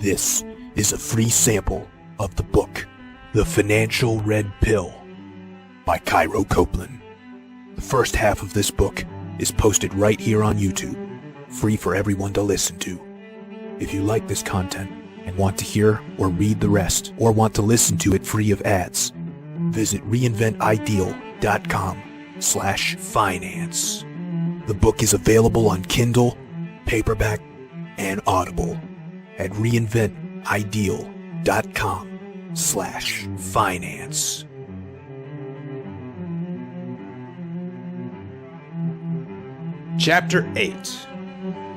This is a free sample of the book, The Financial Red Pill by Cairo Copeland. The first half of this book is posted right here on YouTube, free for everyone to listen to. If you like this content and want to hear or read the rest, or want to listen to it free of ads, visit reinventideal.com/finance. The book is available on Kindle, paperback, and Audible at reinventideal.com/finance. Chapter 8.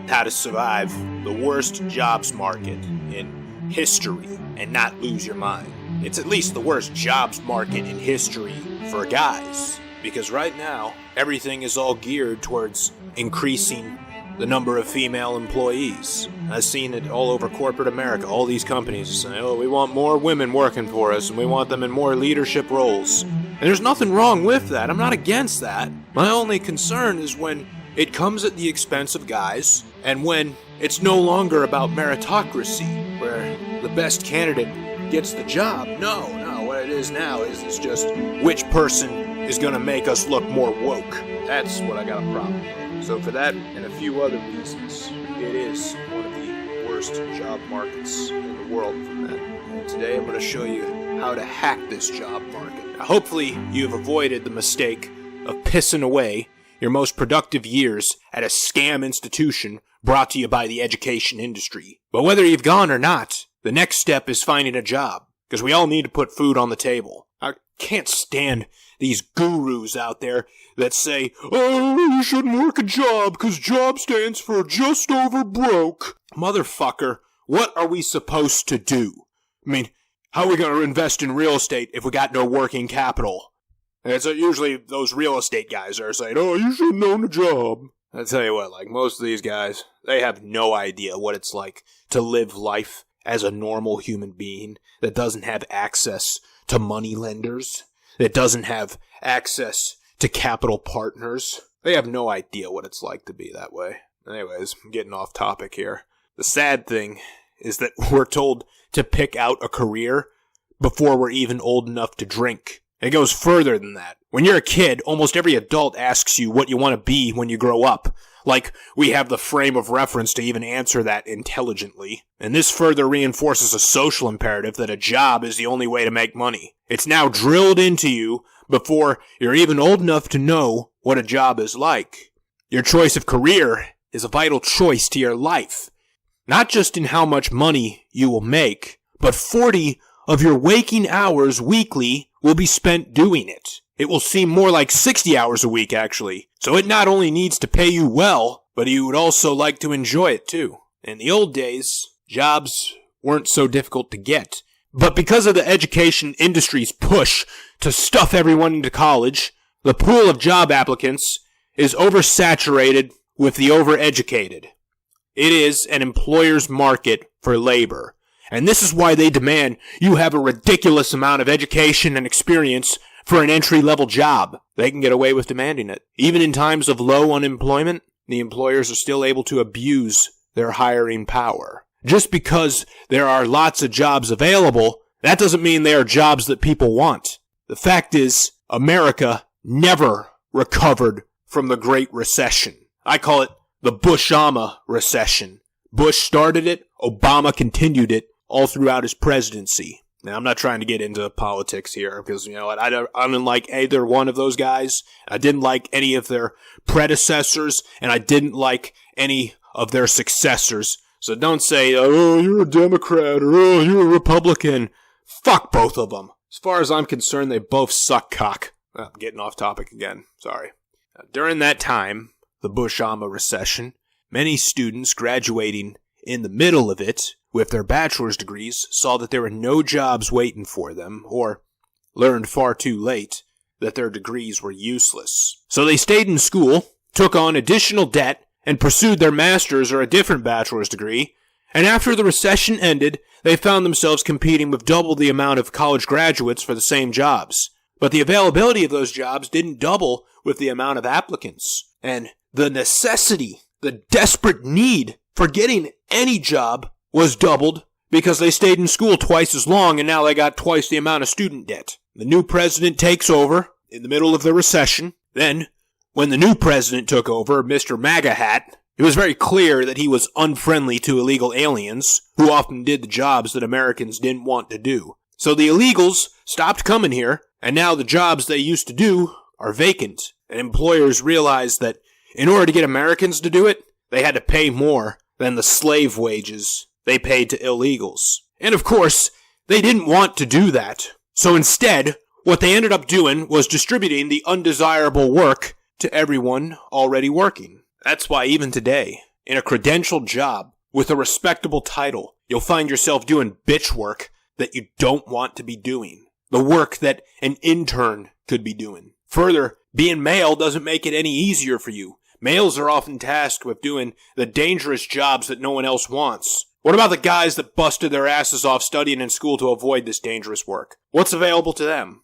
How to survive the worst jobs market in history and not lose your mind. It's at least the worst jobs market in history for guys, because right now everything is all geared towards increasing the number of female employees. I've seen it all over corporate America. All these companies are saying, oh, we want more women working for us, and we want them in more leadership roles. And there's nothing wrong with that. I'm not against that. My only concern is when it comes at the expense of guys, and when it's no longer about meritocracy, where the best candidate gets the job. No, what it is now is it's just which person is going to make us look more woke. That's what I got a problem with. So for that and a few other reasons, it is one of the worst job markets in the world for men. And today I'm going to show you how to hack this job market. Now, hopefully you've avoided the mistake of pissing away your most productive years at a scam institution brought to you by the education industry. But whether you've gone or not, the next step is finding a job, because we all need to put food on the table. I can't stand these gurus out there that say, oh, you shouldn't work a job because job stands for just over broke. Motherfucker, what are we supposed to do? I mean, how are we going to invest in real estate if we got no working capital? And so usually those real estate guys are saying, oh, you shouldn't own a job. I tell you what, like most of these guys, they have no idea what it's like to live life as a normal human being that doesn't have access to money lenders, that doesn't have access to capital partners. They have no idea what it's like to be that way. Anyways, I'm getting off topic here. The sad thing is that we're told to pick out a career before we're even old enough to drink. It goes further than that. When you're a kid, almost every adult asks you what you want to be when you grow up. Like we have the frame of reference to even answer that intelligently. And this further reinforces a social imperative that a job is the only way to make money. It's now drilled into you before you're even old enough to know what a job is like. Your choice of career is a vital choice to your life. Not just in how much money you will make, but 40 of your waking hours weekly will be spent doing it. It will seem more like 60 hours a week, actually. So it not only needs to pay you well, but you would also like to enjoy it, too. In the old days, jobs weren't so difficult to get. But because of the education industry's push to stuff everyone into college, the pool of job applicants is oversaturated with the overeducated. It is an employer's market for labor. And this is why they demand you have a ridiculous amount of education and experience for an entry-level job. They can get away with demanding it. Even in times of low unemployment, the employers are still able to abuse their hiring power. Just because there are lots of jobs available, that doesn't mean they are jobs that people want. The fact is, America never recovered from the Great Recession. I call it the Bush-Obama recession. Bush started it, Obama continued it all throughout his presidency. Now, I'm not trying to get into politics here because, you know what, I didn't like either one of those guys. I didn't like any of their predecessors, and I didn't like any of their successors. So don't say, oh, you're a Democrat, or oh, you're a Republican. Fuck both of them. As far as I'm concerned, they both suck cock. I'm getting off topic again. Sorry. During that time, the Bush-Obama recession, many students graduating in the middle of it with their bachelor's degrees saw that there were no jobs waiting for them, or learned far too late that their degrees were useless. So they stayed in school, took on additional debt, and pursued their master's or a different bachelor's degree, and after the recession ended, they found themselves competing with double the amount of college graduates for the same jobs. But the availability of those jobs didn't double with the amount of applicants, and the necessity, the desperate need for getting any job was doubled because they stayed in school twice as long and now they got twice the amount of student debt. The new president takes over in the middle of the recession. Then, when the new president took over, Mr. MAGA Hat, it was very clear that he was unfriendly to illegal aliens who often did the jobs that Americans didn't want to do. So the illegals stopped coming here, and now the jobs they used to do are vacant. And employers realized that in order to get Americans to do it, they had to pay more than the slave wages they paid to illegals. And of course, they didn't want to do that. So instead, what they ended up doing was distributing the undesirable work to everyone already working. That's why even today, in a credentialed job with a respectable title, you'll find yourself doing bitch work that you don't want to be doing. The work that an intern could be doing. Further, being male doesn't make it any easier for you. Males are often tasked with doing the dangerous jobs that no one else wants. What about the guys that busted their asses off studying in school to avoid this dangerous work? What's available to them?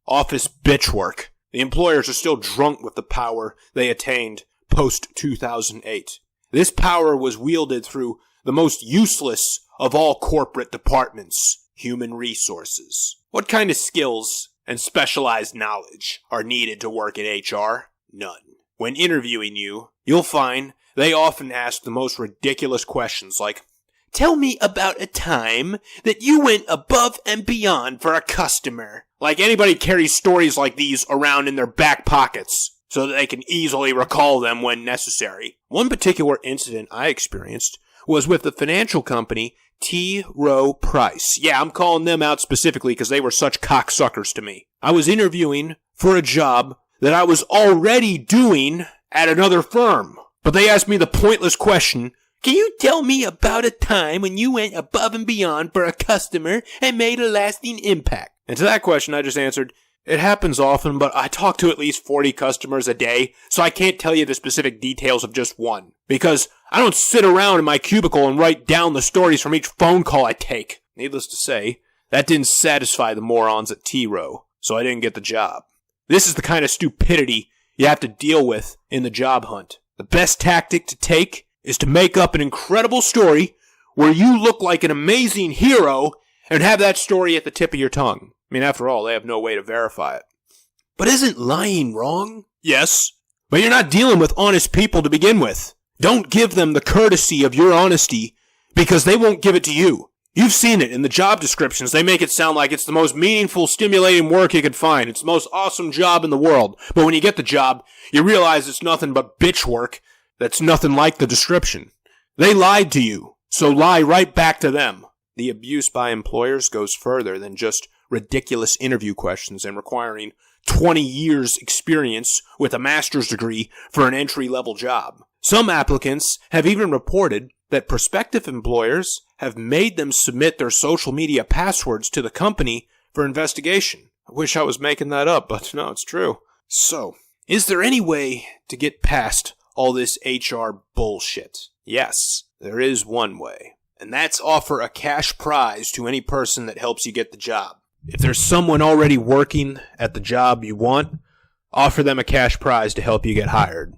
Office bitch work. The employers are still drunk with the power they attained post-2008. This power was wielded through the most useless of all corporate departments, human resources. What kind of skills and specialized knowledge are needed to work in HR? None. When interviewing you, you'll find they often ask the most ridiculous questions like, "Tell me about a time that you went above and beyond for a customer." Like anybody carries stories like these around in their back pockets so that they can easily recall them when necessary. One particular incident I experienced was with the financial company T. Rowe Price. Yeah, I'm calling them out specifically because they were such cocksuckers to me. I was interviewing for a job that I was already doing at another firm. But they asked me the pointless question, "Can you tell me about a time when you went above and beyond for a customer and made a lasting impact?" And to that question, I just answered, "It happens often, but I talk to at least 40 customers a day, so I can't tell you the specific details of just one. Because I don't sit around in my cubicle and write down the stories from each phone call I take." Needless to say, that didn't satisfy the morons at T-Row, so I didn't get the job. This is the kind of stupidity you have to deal with in the job hunt. The best tactic to take is to make up an incredible story where you look like an amazing hero and have that story at the tip of your tongue. I mean, after all, they have no way to verify it. But isn't lying wrong? Yes. But you're not dealing with honest people to begin with. Don't give them the courtesy of your honesty because they won't give it to you. You've seen it in the job descriptions. They make it sound like it's the most meaningful, stimulating work you could find. It's the most awesome job in the world. But when you get the job, you realize it's nothing but bitch work that's nothing like the description. They lied to you, so lie right back to them. The abuse by employers goes further than just ridiculous interview questions and requiring 20 years experience with a master's degree for an entry-level job. Some applicants have even reported that prospective employers have made them submit their social media passwords to the company for investigation. I wish I was making that up, but no, it's true. So, is there any way to get past all this HR bullshit? Yes, there is one way. And that's offer a cash prize to any person that helps you get the job. If there's someone already working at the job you want, offer them a cash prize to help you get hired.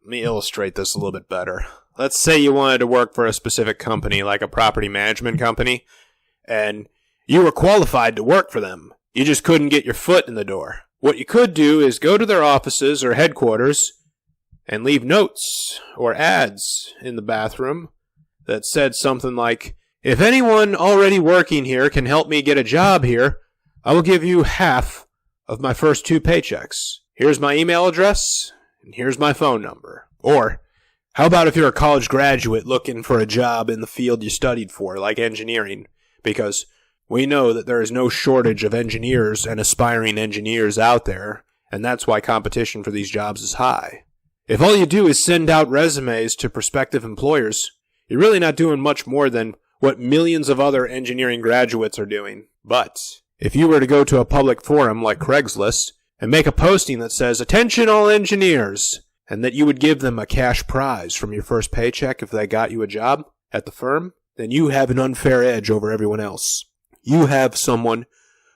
Let me illustrate this a little bit better. Let's say you wanted to work for a specific company, like a property management company, and you were qualified to work for them. You just couldn't get your foot in the door. What you could do is go to their offices or headquarters and leave notes or ads in the bathroom that said something like, "If anyone already working here can help me get a job here, I will give you half of my first 2 paychecks. Here's my email address, and here's my phone number." Or, how about if you're a college graduate looking for a job in the field you studied for, like engineering? Because we know that there is no shortage of engineers and aspiring engineers out there, and that's why competition for these jobs is high. If all you do is send out resumes to prospective employers, you're really not doing much more than what millions of other engineering graduates are doing. But if you were to go to a public forum like Craigslist and make a posting that says, "Attention all engineers," and that you would give them a cash prize from your first paycheck if they got you a job at the firm, then you have an unfair edge over everyone else. You have someone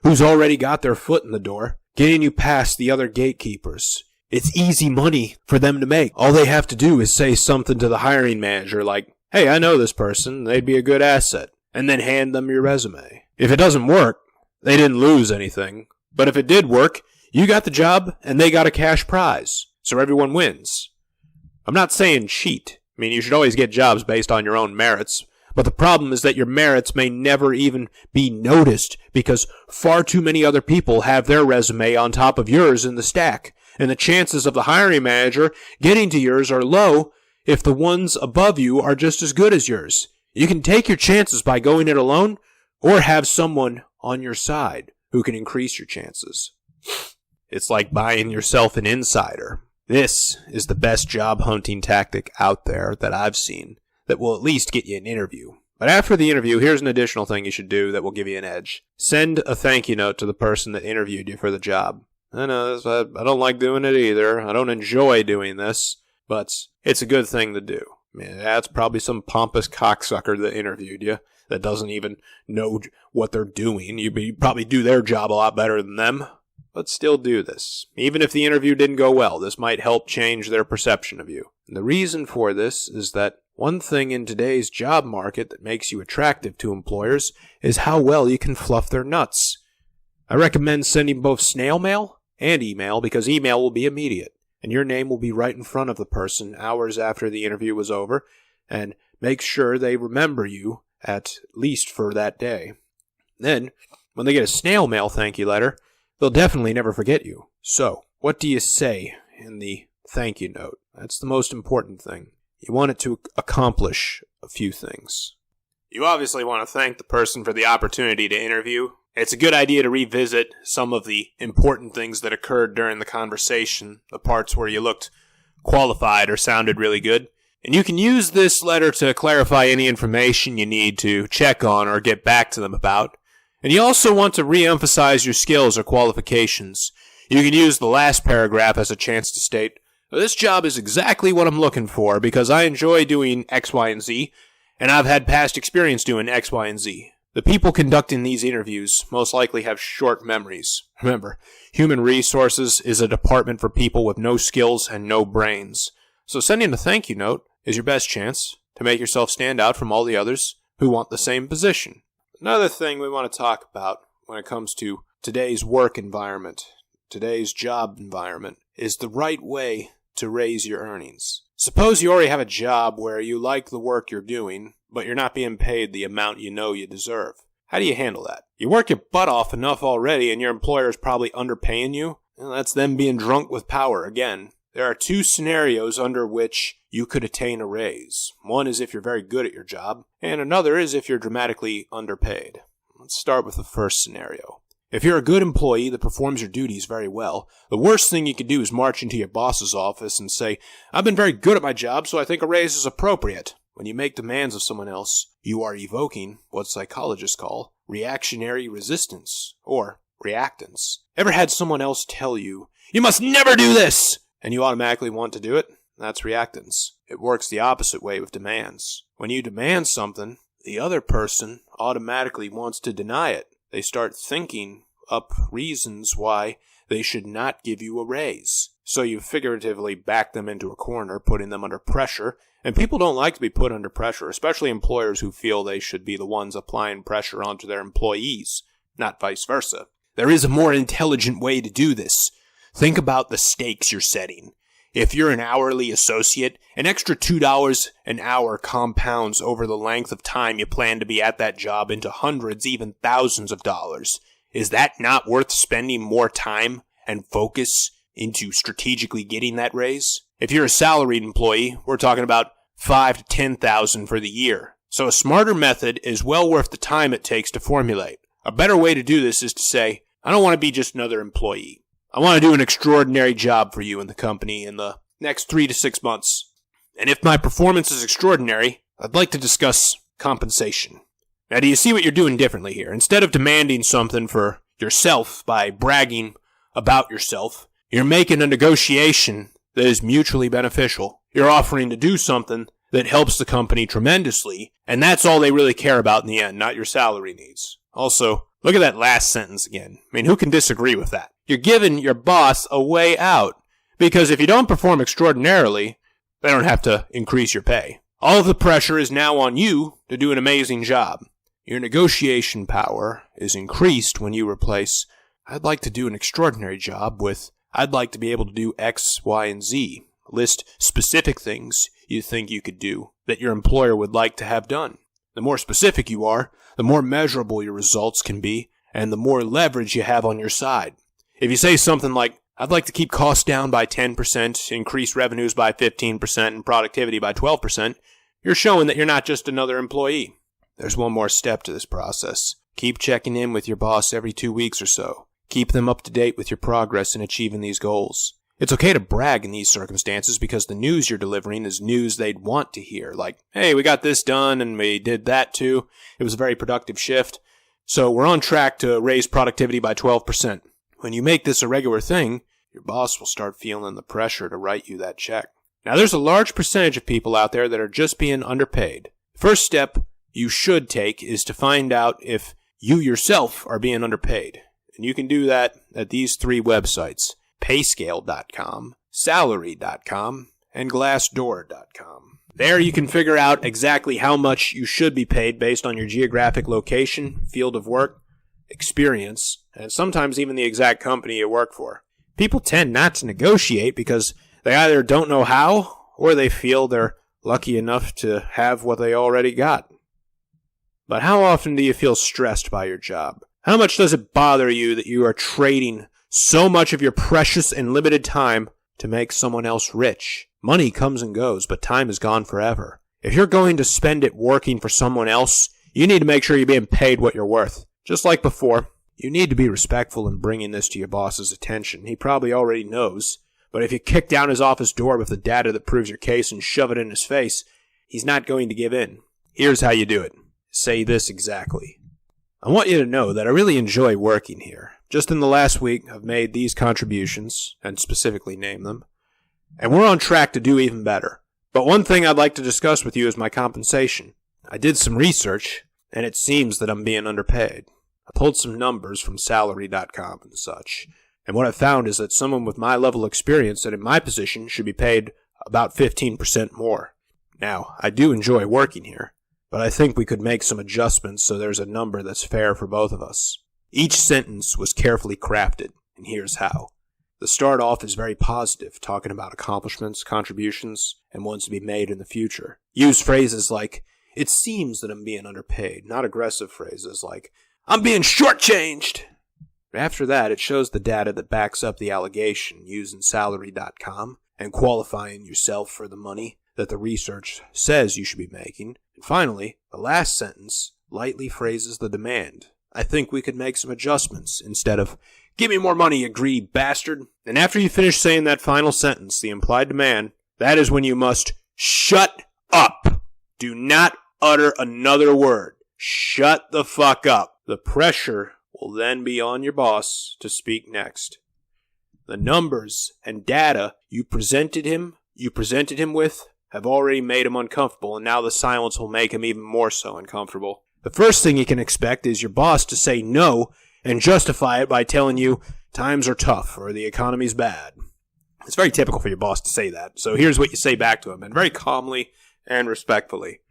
who's already got their foot in the door, getting you past the other gatekeepers. It's easy money for them to make. All they have to do is say something to the hiring manager like, "Hey, I know this person. They'd be a good asset." and then hand them your resume. If it doesn't work, they didn't lose anything. But if it did work, you got the job and they got a cash prize. So everyone wins. I'm not saying cheat. I mean, you should always get jobs based on your own merits. But the problem is that your merits may never even be noticed because far too many other people have their resume on top of yours in the stack. And the chances of the hiring manager getting to yours are low if the ones above you are just as good as yours. You can take your chances by going it alone or have someone on your side who can increase your chances. It's like buying yourself an insider. This is the best job hunting tactic out there that I've seen that will at least get you an interview. But after the interview, here's an additional thing you should do that will give you an edge. Send a thank you note to the person that interviewed you for the job. I know, I don't like doing it either. I don't enjoy doing this, but it's a good thing to do. I mean, that's probably some pompous cocksucker that interviewed you that doesn't even know what they're doing. You probably do their job a lot better than them. But still do this. Even if the interview didn't go well, this might help change their perception of you. And the reason for this is that one thing in today's job market that makes you attractive to employers is how well you can fluff their nuts. I recommend sending both snail mail and email because email will be immediate, and your name will be right in front of the person hours after the interview was over, and make sure they remember you at least for that day. Then, when they get a snail mail thank you letter, they'll definitely never forget you. So, what do you say in the thank you note? That's the most important thing. You want it to accomplish a few things. You obviously want to thank the person for the opportunity to interview. It's a good idea to revisit some of the important things that occurred during the conversation, the parts where you looked qualified or sounded really good. And you can use this letter to clarify any information you need to check on or get back to them about. And you also want to re-emphasize your skills or qualifications. You can use the last paragraph as a chance to state, this job is exactly what I'm looking for because I enjoy doing X, Y, and Z, and I've had past experience doing X, Y, and Z. The people conducting these interviews most likely have short memories. Remember, human resources is a department for people with no skills and no brains. So sending a thank you note is your best chance to make yourself stand out from all the others who want the same position. Another thing we want to talk about when it comes to today's work environment, today's job environment, is the right way to raise your earnings. Suppose you already have a job where you like the work you're doing, but you're not being paid the amount you know you deserve. How do you handle that? You work your butt off enough already and your employer is probably underpaying you? Well, that's them being drunk with power again. There are two scenarios under which you could attain a raise. One is if you're very good at your job, and another is if you're dramatically underpaid. Let's start with the first scenario. If you're a good employee that performs your duties very well, the worst thing you could do is march into your boss's office and say, I've been very good at my job, so I think a raise is appropriate. When you make demands of someone else, you are evoking what psychologists call reactionary resistance, or reactance. Ever had someone else tell you, you must never do this, and you automatically want to do it? That's reactance. It works the opposite way with demands. When you demand something, the other person automatically wants to deny it. They start thinking up reasons why they should not give you a raise. So you figuratively back them into a corner, putting them under pressure. And people don't like to be put under pressure, especially employers who feel they should be the ones applying pressure onto their employees, not vice versa. There is a more intelligent way to do this. Think about the stakes you're setting. If you're an hourly associate, an extra $2 an hour compounds over the length of time you plan to be at that job into hundreds, even thousands of dollars. Is that not worth spending more time and focus into strategically getting that raise? If you're a salaried employee, we're talking about $5,000 to $10,000 for the year. So a smarter method is well worth the time it takes to formulate. A better way to do this is to say, I don't want to be just another employee. I want to do an extraordinary job for you in the company in the next 3 to 6 months. And if my performance is extraordinary, I'd like to discuss compensation. Now, do you see what you're doing differently here? Instead of demanding something for yourself by bragging about yourself, you're making a negotiation that is mutually beneficial. You're offering to do something that helps the company tremendously, and that's all they really care about in the end, not your salary needs. Also, look at that last sentence again. I mean, who can disagree with that? You're giving your boss a way out, because if you don't perform extraordinarily, they don't have to increase your pay. All of the pressure is now on you to do an amazing job. Your negotiation power is increased when you replace "I'd like to do an extraordinary job" with "I'd like to be able to do X, Y, and Z." List specific things you think you could do that your employer would like to have done. The more specific you are, the more measurable your results can be, and the more leverage you have on your side. If you say something like, "I'd like to keep costs down by 10%, increase revenues by 15%, and productivity by 12%, you're showing that you're not just another employee. There's one more step to this process. Keep checking in with your boss every 2 weeks or so. Keep them up to date with your progress in achieving these goals. It's okay to brag in these circumstances because the news you're delivering is news they'd want to hear. Like, "Hey, we got this done and we did that too. It was a very productive shift. So we're on track to raise productivity by 12%. When you make this a regular thing, your boss will start feeling the pressure to write you that check. Now, there's a large percentage of people out there that are just being underpaid. First step you should take is to find out if you yourself are being underpaid. And you can do that at these 3 websites: payscale.com, salary.com, and glassdoor.com. There you can figure out exactly how much you should be paid based on your geographic location, field of work, experience, and sometimes even the exact company you work for. People tend not to negotiate because they either don't know how or they feel they're lucky enough to have what they already got. But how often do you feel stressed by your job? How much does it bother you that you are trading so much of your precious and limited time to make someone else rich? Money comes and goes, but time is gone forever. If you're going to spend it working for someone else, you need to make sure you're being paid what you're worth. Just like before, you need to be respectful in bringing this to your boss's attention. He probably already knows, but if you kick down his office door with the data that proves your case and shove it in his face, he's not going to give in. Here's how you do it. Say this exactly: "I want you to know that I really enjoy working here. Just in the last week, I've made these contributions," and specifically name them, "and we're on track to do even better. But one thing I'd like to discuss with you is my compensation. I did some research, and it seems that I'm being underpaid. I pulled some numbers from salary.com and such, and what I found is that someone with my level of experience and in my position should be paid about 15% more. Now, I do enjoy working here, but I think we could make some adjustments so there's a number that's fair for both of us." Each sentence was carefully crafted, and here's how. The start off is very positive, talking about accomplishments, contributions, and ones to be made in the future. Use phrases like, "It seems that I'm being underpaid," not aggressive phrases like, "I'm being shortchanged." After that, it shows the data that backs up the allegation using salary.com and qualifying yourself for the money that the research says you should be making. And finally, the last sentence lightly phrases the demand. "I think we could make some adjustments," instead of, "Give me more money, you greedy bastard." And after you finish saying that final sentence, the implied demand, that is when you must shut up. Do not utter another word. Shut the fuck up. The pressure will then be on your boss to speak next. The numbers and data you presented him with have already made him uncomfortable, and now the silence will make him even more so uncomfortable. The first thing you can expect is your boss to say no and justify it by telling you times are tough or the economy's bad. It's very typical for your boss to say that, so here's what you say back to him, and very calmly and respectfully.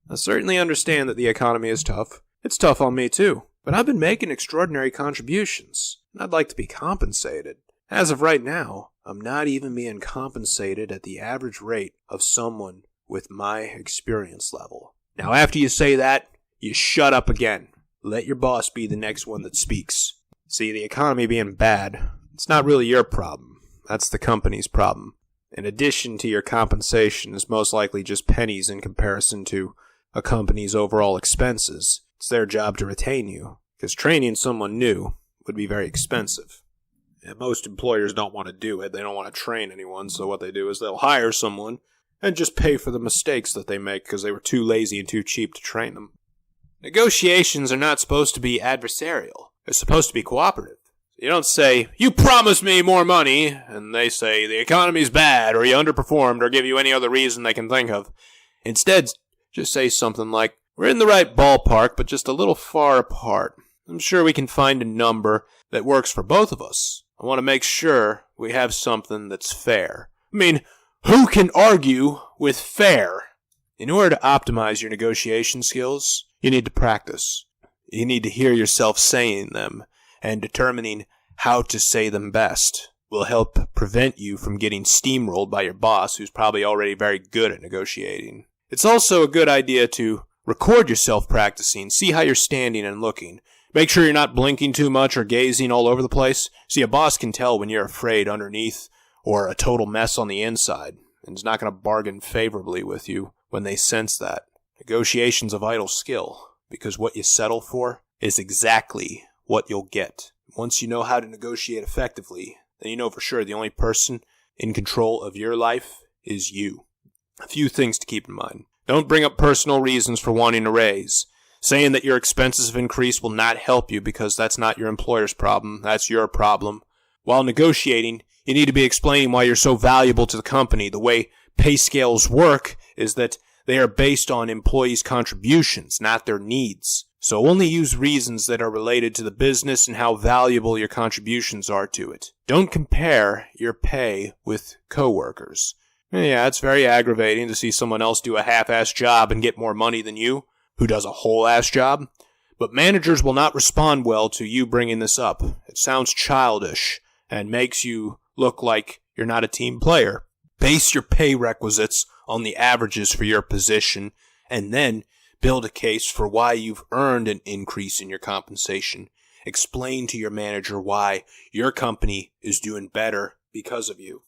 "I certainly understand that the economy is tough. It's tough on me too, but I've been making extraordinary contributions, and I'd like to be compensated. As of right now, I'm not even being compensated at the average rate of someone with my experience level." Now, after you say that, you shut up again. Let your boss be the next one that speaks. See, the economy being bad, it's not really your problem. That's the company's problem. In addition to your compensation is most likely just pennies in comparison to a company's overall expenses. It's their job to retain you, because training someone new would be very expensive. And most employers don't want to do it. They don't want to train anyone, so what they do is they'll hire someone and just pay for the mistakes that they make because they were too lazy and too cheap to train them. Negotiations are not supposed to be adversarial. They're supposed to be cooperative. You don't say, "You promised me more money," and they say, "The economy's bad," or "You underperformed," or give you any other reason they can think of. Instead, just say something like, "We're in the right ballpark, but just a little far apart. I'm sure we can find a number that works for both of us. I want to make sure we have something that's fair." I mean, who can argue with fair? In order to optimize your negotiation skills, you need to practice. You need to hear yourself saying them, and determining how to say them best will help prevent you from getting steamrolled by your boss, who's probably already very good at negotiating. It's also a good idea to record yourself practicing, see how you're standing and looking. Make sure you're not blinking too much or gazing all over the place. See, a boss can tell when you're afraid underneath or a total mess on the inside, and is not going to bargain favorably with you when they sense that. Negotiation's a vital skill, because what you settle for is exactly what you'll get. Once you know how to negotiate effectively, then you know for sure the only person in control of your life is you. A few things to keep in mind. Don't bring up personal reasons for wanting a raise. Saying that your expenses have increased will not help you, because that's not your employer's problem, that's your problem. While negotiating, you need to be explaining why you're so valuable to the company. The way pay scales work is that they are based on employees' contributions, not their needs. So only use reasons that are related to the business and how valuable your contributions are to it. Don't compare your pay with coworkers. Yeah, it's very aggravating to see someone else do a half-assed job and get more money than you, who does a whole-ass job. But managers will not respond well to you bringing this up. It sounds childish and makes you look like you're not a team player. Base your pay requisites on the averages for your position, and then build a case for why you've earned an increase in your compensation. Explain to your manager why your company is doing better because of you.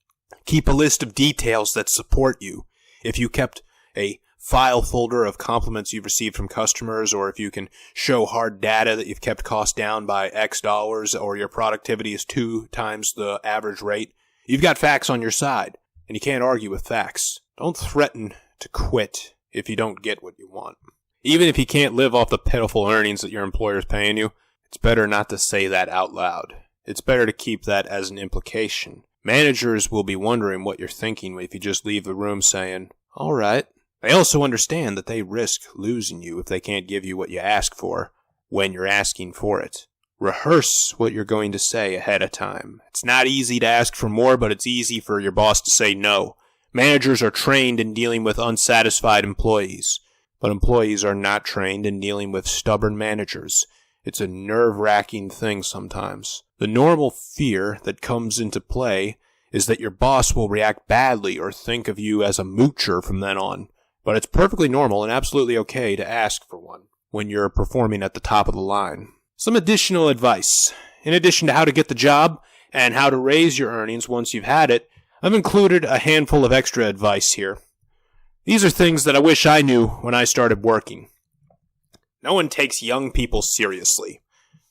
Keep a list of details that support you. If you kept a file folder of compliments you've received from customers, or if you can show hard data that you've kept costs down by X dollars, or your productivity is 2 times the average rate, you've got facts on your side, and you can't argue with facts. Don't threaten to quit if you don't get what you want. Even if you can't live off the pitiful earnings that your employer's paying you, it's better not to say that out loud. It's better to keep that as an implication. Managers will be wondering what you're thinking if you just leave the room saying, all right. They also understand that they risk losing you if they can't give you what you ask for when you're asking for it. Rehearse what you're going to say ahead of time. It's not easy to ask for more, but it's easy for your boss to say no. Managers are trained in dealing with unsatisfied employees, but employees are not trained in dealing with stubborn managers. It's a nerve-wracking thing sometimes. The normal fear that comes into play is that your boss will react badly or think of you as a moocher from then on. But it's perfectly normal and absolutely okay to ask for one when you're performing at the top of the line. Some additional advice. In addition to how to get the job and how to raise your earnings once you've had it, I've included a handful of extra advice here. These are things that I wish I knew when I started working. No one takes young people seriously.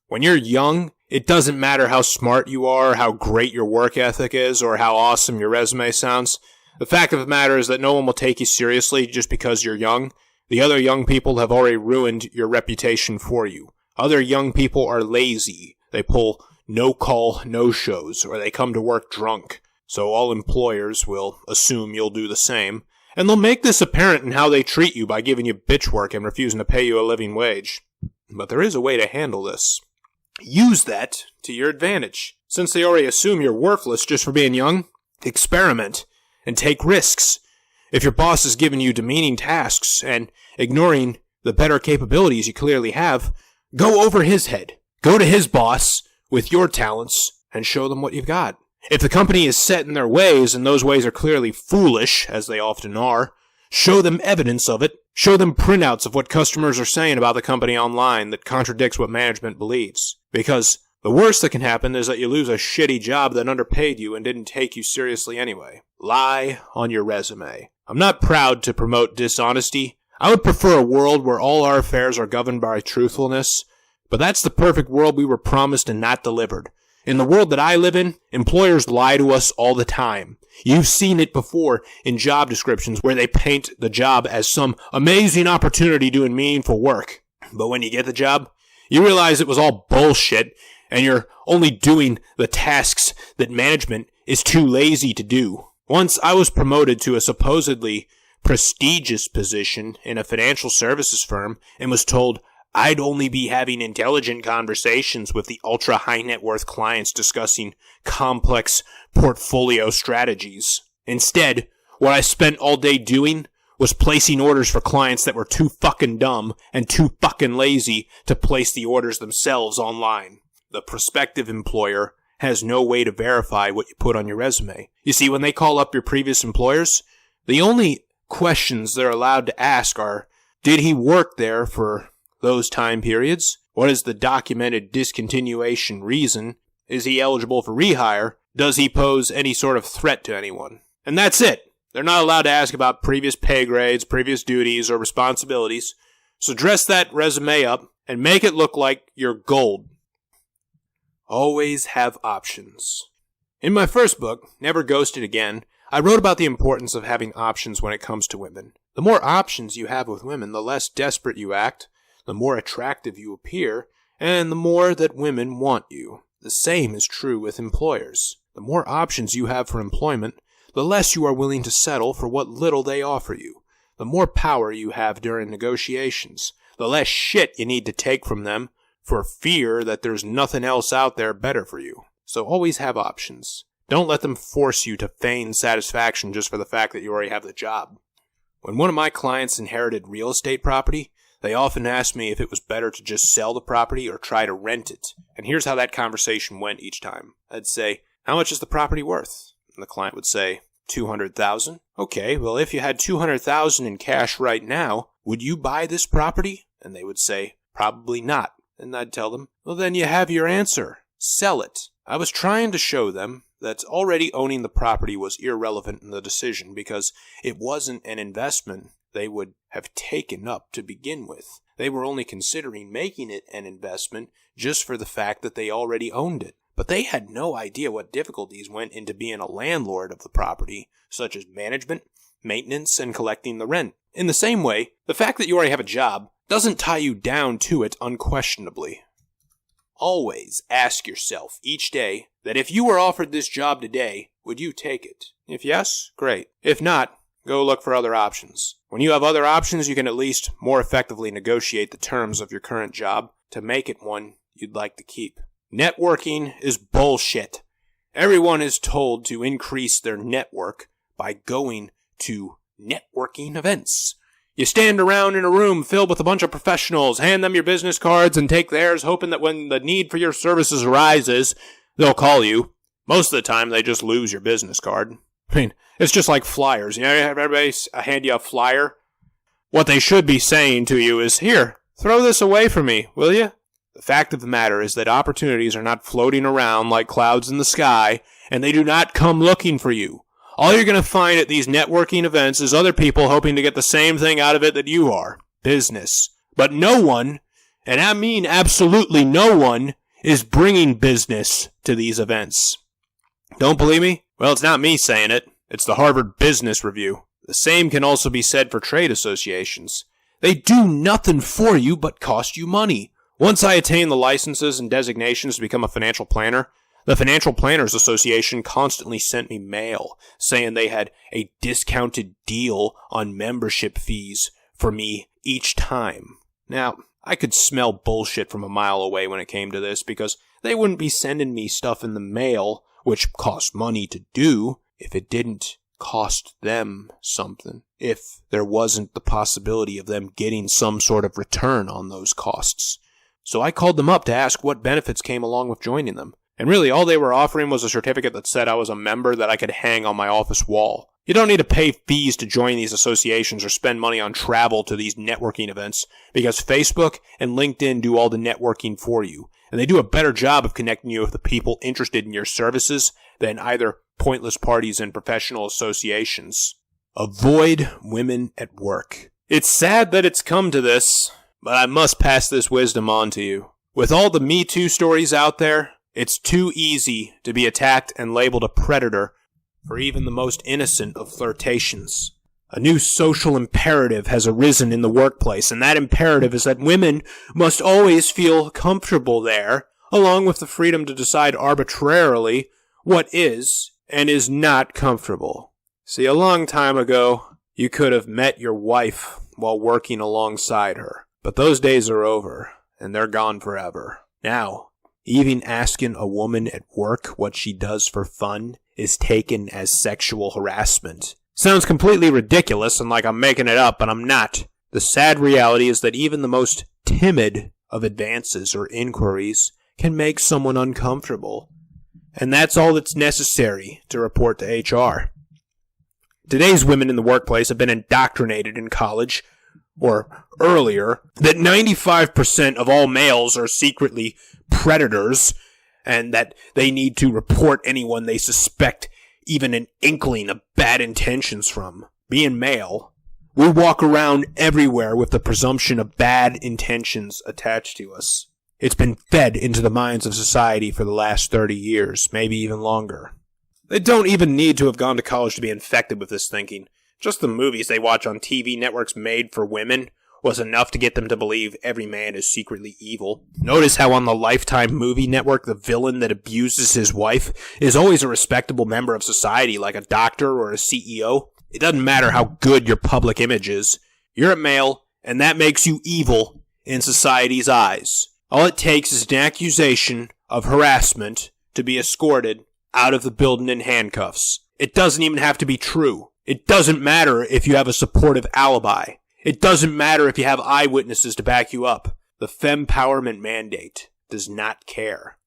When you're young, it doesn't matter how smart you are, how great your work ethic is, or how awesome your resume sounds. The fact of the matter is that no one will take you seriously just because you're young. The other young people have already ruined your reputation for you. Other young people are lazy. They pull no-call, no-shows, or they come to work drunk. So all employers will assume you'll do the same. And they'll make this apparent in how they treat you by giving you bitch work and refusing to pay you a living wage. But there is a way to handle this. Use that to your advantage. Since they already assume you're worthless just for being young, experiment and take risks. If your boss is giving you demeaning tasks and ignoring the better capabilities you clearly have, go over his head. Go to his boss with your talents and show them what you've got. If the company is set in their ways and those ways are clearly foolish, as they often are, show them evidence of it. Show them printouts of what customers are saying about the company online that contradicts what management believes. Because the worst that can happen is that you lose a shitty job that underpaid you and didn't take you seriously anyway. Lie on your resume. I'm not proud to promote dishonesty. I would prefer a world where all our affairs are governed by truthfulness, but that's the perfect world we were promised and not delivered. In the world that I live in, employers lie to us all the time. You've seen it before in job descriptions where they paint the job as some amazing opportunity doing meaningful work. But when you get the job, you realize it was all bullshit and you're only doing the tasks that management is too lazy to do. Once I was promoted to a supposedly prestigious position in a financial services firm and was told I'd only be having intelligent conversations with the ultra high net worth clients discussing complex portfolio strategies. Instead, what I spent all day doing was placing orders for clients that were too fucking dumb and too fucking lazy to place the orders themselves online. The prospective employer has no way to verify what you put on your resume. You see, when they call up your previous employers, the only questions they're allowed to ask are, did he work there for those time periods? What is the documented discontinuation reason? Is he eligible for rehire? Does he pose any sort of threat to anyone? And that's it. They're not allowed to ask about previous pay grades, previous duties, or responsibilities. So dress that resume up and make it look like you're gold. Always have options. In my first book, Never Ghosted Again, I wrote about the importance of having options when it comes to women. The more options you have with women, the less desperate you act, the more attractive you appear, and the more that women want you. The same is true with employers. The more options you have for employment, the less you are willing to settle for what little they offer you. The more power you have during negotiations, the less shit you need to take from them for fear that there's nothing else out there better for you. So always have options. Don't let them force you to feign satisfaction just for the fact that you already have the job. When one of my clients inherited real estate property, they often asked me if it was better to just sell the property or try to rent it. And here's how that conversation went each time. I'd say, how much is the property worth? And the client would say, $200,000. Okay, well, if you had $200,000 in cash right now, would you buy this property? And they would say, probably not. And I'd tell them, well, then you have your answer. Sell it. I was trying to show them that already owning the property was irrelevant in the decision because it wasn't an investment they would have taken up to begin with. They were only considering making it an investment just for the fact that they already owned it. But they had no idea what difficulties went into being a landlord of the property, such as management, maintenance, and collecting the rent. In the same way, the fact that you already have a job doesn't tie you down to it unquestionably. Always ask yourself each day that if you were offered this job today, would you take it? If yes, great. If not, go look for other options. When you have other options, you can at least more effectively negotiate the terms of your current job to make it one you'd like to keep. Networking is bullshit. Everyone is told to increase their network by going to networking events. You stand around in a room filled with a bunch of professionals, hand them your business cards, and take theirs, hoping that when the need for your services arises, they'll call you. Most of the time, they just lose your business card. I mean, it's just like flyers. You know, have everybody hand you a flyer. What they should be saying to you is, here, throw this away from me, will you? The fact of the matter is that opportunities are not floating around like clouds in the sky, and they do not come looking for you. All you're going to find at these networking events is other people hoping to get the same thing out of it that you are. Business. But no one, and I mean absolutely no one, is bringing business to these events. Don't believe me? Well, it's not me saying it. It's the Harvard Business Review. The same can also be said for trade associations. They do nothing for you but cost you money. Once I attained the licenses and designations to become a financial planner, the Financial Planners Association constantly sent me mail saying they had a discounted deal on membership fees for me each time. Now, I could smell bullshit from a mile away when it came to this because they wouldn't be sending me stuff in the mail, which cost money to do, if it didn't cost them something. If there wasn't the possibility of them getting some sort of return on those costs. So I called them up to ask what benefits came along with joining them. And really, all they were offering was a certificate that said I was a member that I could hang on my office wall. You don't need to pay fees to join these associations or spend money on travel to these networking events because Facebook and LinkedIn do all the networking for you. And they do a better job of connecting you with the people interested in your services than either pointless parties and professional associations. Avoid women at work. It's sad that it's come to this, but I must pass this wisdom on to you. With all the Me Too stories out there, it's too easy to be attacked and labeled a predator for even the most innocent of flirtations. A new social imperative has arisen in the workplace, and that imperative is that women must always feel comfortable there, along with the freedom to decide arbitrarily what is and is not comfortable. See, a long time ago, you could have met your wife while working alongside her, but those days are over, and they're gone forever. Now, even asking a woman at work what she does for fun is taken as sexual harassment. Sounds completely ridiculous and like I'm making it up, but I'm not. The sad reality is that even the most timid of advances or inquiries can make someone uncomfortable. And that's all that's necessary to report to HR. Today's women in the workplace have been indoctrinated in college, or earlier, that 95% of all males are secretly predators, and that they need to report anyone they suspect even an inkling of bad intentions from. Being male, we walk around everywhere with the presumption of bad intentions attached to us. It's been fed into the minds of society for the last 30 years, maybe even longer. They don't even need to have gone to college to be infected with this thinking. Just the movies they watch on TV networks made for women was enough to get them to believe every man is secretly evil. Notice how on the Lifetime movie network, the villain that abuses his wife is always a respectable member of society, like a doctor or a CEO. It doesn't matter how good your public image is. You're a male, and that makes you evil in society's eyes. All it takes is an accusation of harassment to be escorted out of the building in handcuffs. It doesn't even have to be true. It doesn't matter if you have a supportive alibi. It doesn't matter if you have eyewitnesses to back you up. The fempowerment mandate does not care.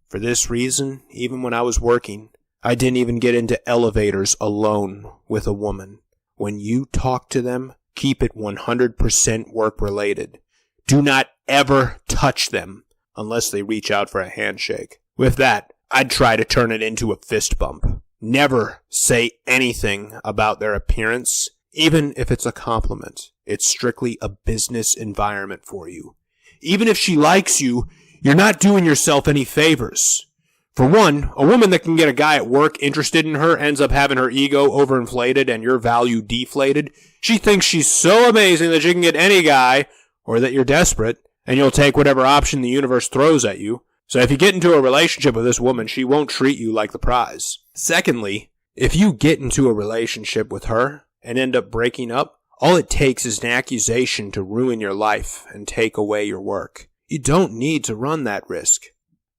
For this reason, even when I was working, I didn't even get into elevators alone with a woman. When you talk to them, keep it 100% work-related. Do not ever touch them unless they reach out for a handshake. With that, I'd try to turn it into a fist bump. Never say anything about their appearance, even if it's a compliment. It's strictly a business environment for you. Even if she likes you, you're not doing yourself any favors. For one, a woman that can get a guy at work interested in her ends up having her ego overinflated and your value deflated. She thinks she's so amazing that she can get any guy, or that you're desperate, and you'll take whatever option the universe throws at you. So if you get into a relationship with this woman, she won't treat you like the prize. Secondly, if you get into a relationship with her and end up breaking up, all it takes is an accusation to ruin your life and take away your work. You don't need to run that risk.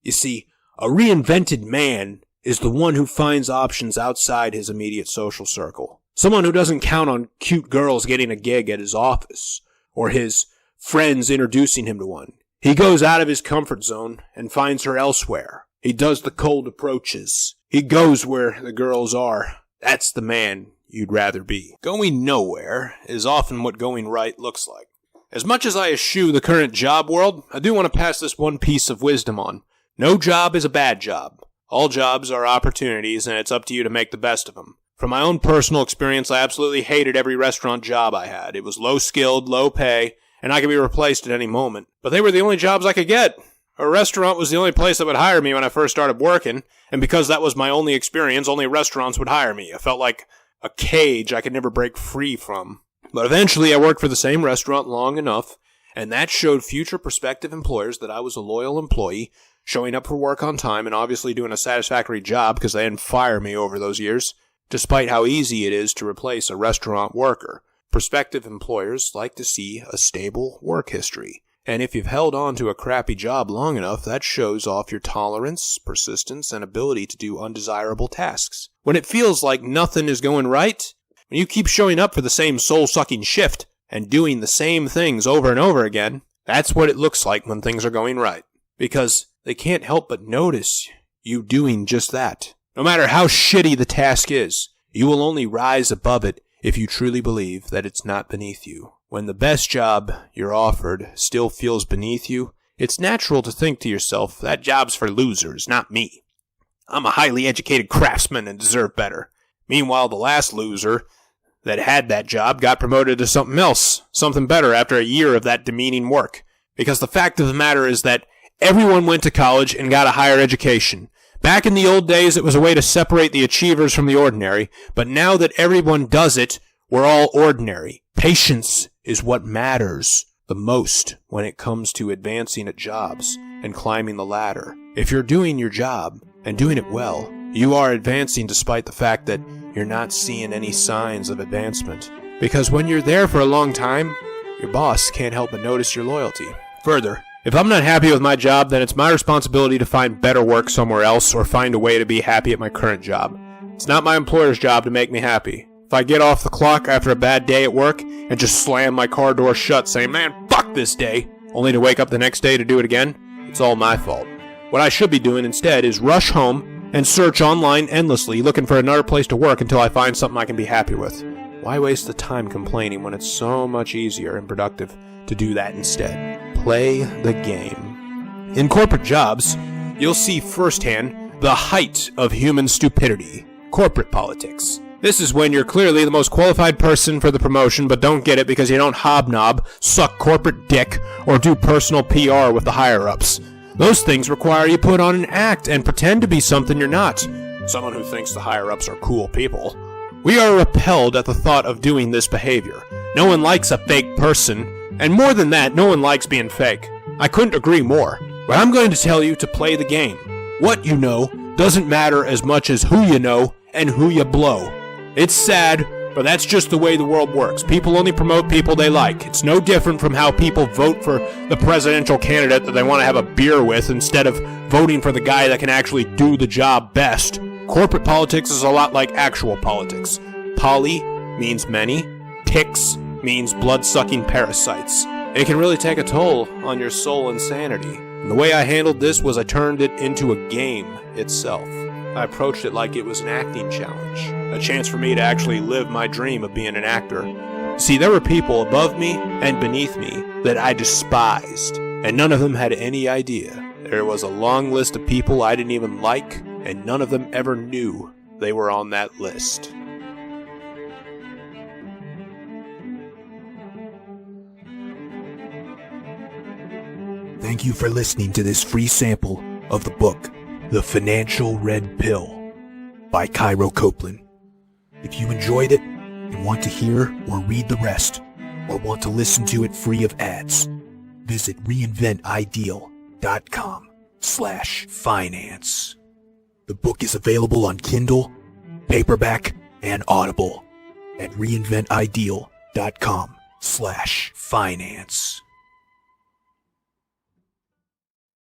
You see, a reinvented man is the one who finds options outside his immediate social circle. Someone who doesn't count on cute girls getting a gig at his office, or his friends introducing him to one. He goes out of his comfort zone and finds her elsewhere. He does the cold approaches. He goes where the girls are. That's the man you'd rather be. Going nowhere is often what going right looks like. As much as I eschew the current job world, I do want to pass this one piece of wisdom on. No job is a bad job. All jobs are opportunities, and it's up to you to make the best of them. From my own personal experience, I absolutely hated every restaurant job I had. It was low-skilled, low pay, and I could be replaced at any moment. But they were the only jobs I could get. A restaurant was the only place that would hire me when I first started working, and because that was my only experience, only restaurants would hire me. I felt like a cage I could never break free from. But eventually I worked for the same restaurant long enough, and that showed future prospective employers that I was a loyal employee, showing up for work on time and obviously doing a satisfactory job because they didn't fire me over those years, despite how easy it is to replace a restaurant worker. Prospective employers like to see a stable work history. And if you've held on to a crappy job long enough, that shows off your tolerance, persistence, and ability to do undesirable tasks. When it feels like nothing is going right, when you keep showing up for the same soul-sucking shift and doing the same things over and over again, that's what it looks like when things are going right. Because they can't help but notice you doing just that. No matter how shitty the task is, you will only rise above it if you truly believe that it's not beneath you. When the best job you're offered still feels beneath you, it's natural to think to yourself, that job's for losers, not me. I'm a highly educated craftsman and deserve better. Meanwhile, the last loser that had that job got promoted to something else, something better after a year of that demeaning work. Because the fact of the matter is that everyone went to college and got a higher education. Back in the old days, it was a way to separate the achievers from the ordinary, but now that everyone does it, we're all ordinary. Patience is what matters the most when it comes to advancing at jobs and climbing the ladder. If you're doing your job and doing it well, you are advancing despite the fact that you're not seeing any signs of advancement. Because when you're there for a long time, your boss can't help but notice your loyalty. Further, if I'm not happy with my job, then it's my responsibility to find better work somewhere else or find a way to be happy at my current job. It's not my employer's job to make me happy. If I get off the clock after a bad day at work and just slam my car door shut saying, man, fuck this day, only to wake up the next day to do it again, it's all my fault. What I should be doing instead is rush home and search online endlessly looking for another place to work until I find something I can be happy with. Why waste the time complaining when it's so much easier and productive to do that instead? Play the game. In corporate jobs, you'll see firsthand the height of human stupidity, corporate politics. This is when you're clearly the most qualified person for the promotion, but don't get it because you don't hobnob, suck corporate dick, or do personal PR with the higher-ups. Those things require you put on an act and pretend to be something you're not. Someone who thinks the higher-ups are cool people. We are repelled at the thought of doing this behavior. No one likes a fake person, and more than that, no one likes being fake. I couldn't agree more, but I'm going to tell you to play the game. What you know doesn't matter as much as who you know and who you blow. It's sad, but that's just the way the world works. People only promote people they like. It's no different from how people vote for the presidential candidate that they want to have a beer with instead of voting for the guy that can actually do the job best. Corporate politics is a lot like actual politics. Poly means many. Ticks means blood-sucking parasites. It can really take a toll on your soul and sanity. And the way I handled this was I turned it into a game itself. I approached it like it was an acting challenge, a chance for me to actually live my dream of being an actor. See, there were people above me and beneath me that I despised, and none of them had any idea. There was a long list of people I didn't even like, and none of them ever knew they were on that list. Thank you for listening to this free sample of the book, The Financial Red Pill by Cairo Copeland. If you enjoyed it and want to hear or read the rest, or want to listen to it free of ads, visit reinventideal.com/finance. The book is available on Kindle, paperback, and Audible at reinventideal.com/finance.